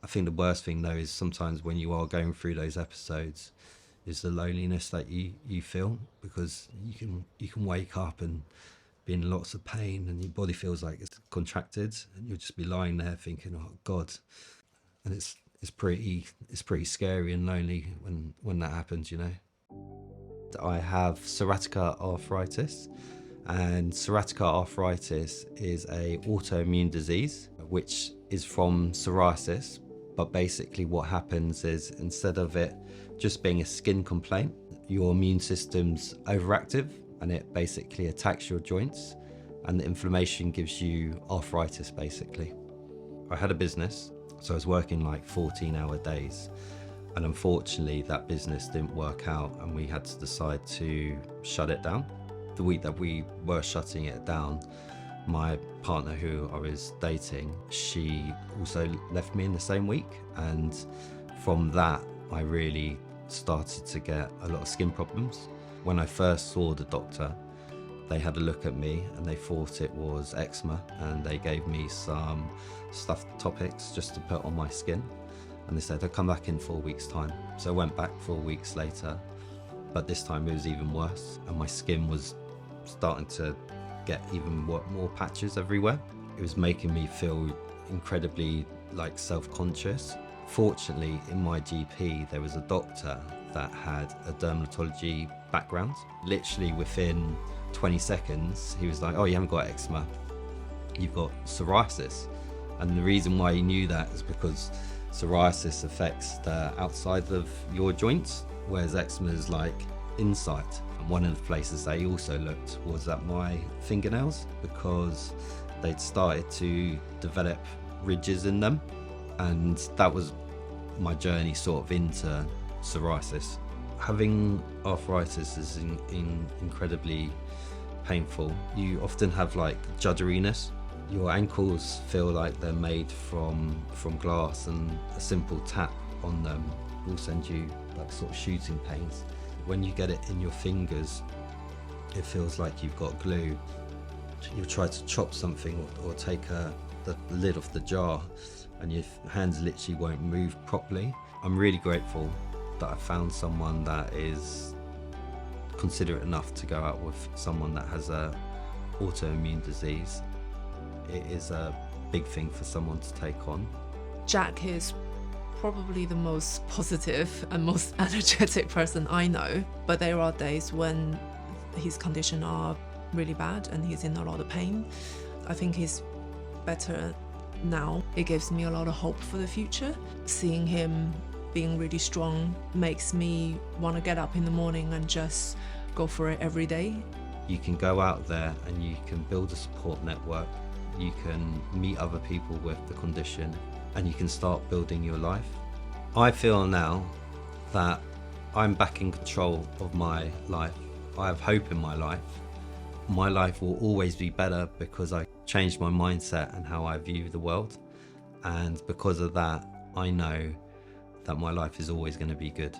I think the worst thing though is sometimes when you are going through those episodes is the loneliness that you feel, because you can wake up and be in lots of pain and your body feels like it's contracted, and you'll just be lying there thinking, oh God. And it's pretty scary and lonely when that happens, you know. I have psoriatic arthritis, and psoriatic arthritis is a autoimmune disease which is from psoriasis. But basically what happens is, instead of it just being a skin complaint, your immune system's overactive and it basically attacks your joints, and the inflammation gives you arthritis basically. I had a business, so I was working like 14-hour days, and unfortunately that business didn't work out and we had to decide to shut it down. The week that we were shutting it down, my partner who I was dating, she also left me in the same week, and from that I really started to get a lot of skin problems. When I first saw the doctor, they had a look at me and they thought it was eczema, and they gave me some stuffed topics just to put on my skin, and they said I'd come back in 4 weeks time. So I went back 4 weeks later, but this time it was even worse, and my skin was starting to get even more patches everywhere. It was making me feel incredibly like self-conscious. Fortunately, in my GP there was a doctor that had a dermatology background. Literally within 20 seconds he was like, oh, you haven't got eczema, you've got psoriasis. And the reason why he knew that is because psoriasis affects the outside of your joints, whereas eczema is like inside. And one of the places they also looked was at my fingernails, because they'd started to develop ridges in them, and that was my journey sort of into psoriasis. Having arthritis is incredibly painful. You often have like judderiness. Your ankles feel like they're made from glass, and a simple tap on them will send you like sort of shooting pains. When you get it in your fingers, it feels like you've got glue. You'll try to chop something or take the lid off the jar, and your hands literally won't move properly. I'm really grateful that I found someone that is considerate enough to go out with someone that has a autoimmune disease. It is a big thing for someone to take on. Jack is probably the most positive and most energetic person I know, but there are days when his condition are really bad and he's in a lot of pain. I think he's better now. It gives me a lot of hope for the future. Seeing him being really strong makes me want to get up in the morning and just go for it every day. You can go out there and you can build a support network. You can meet other people with the condition, and you can start building your life. I feel now that I'm back in control of my life. I have hope in my life. My life will always be better because I changed my mindset and how I view the world. And because of that, I know that my life is always going to be good.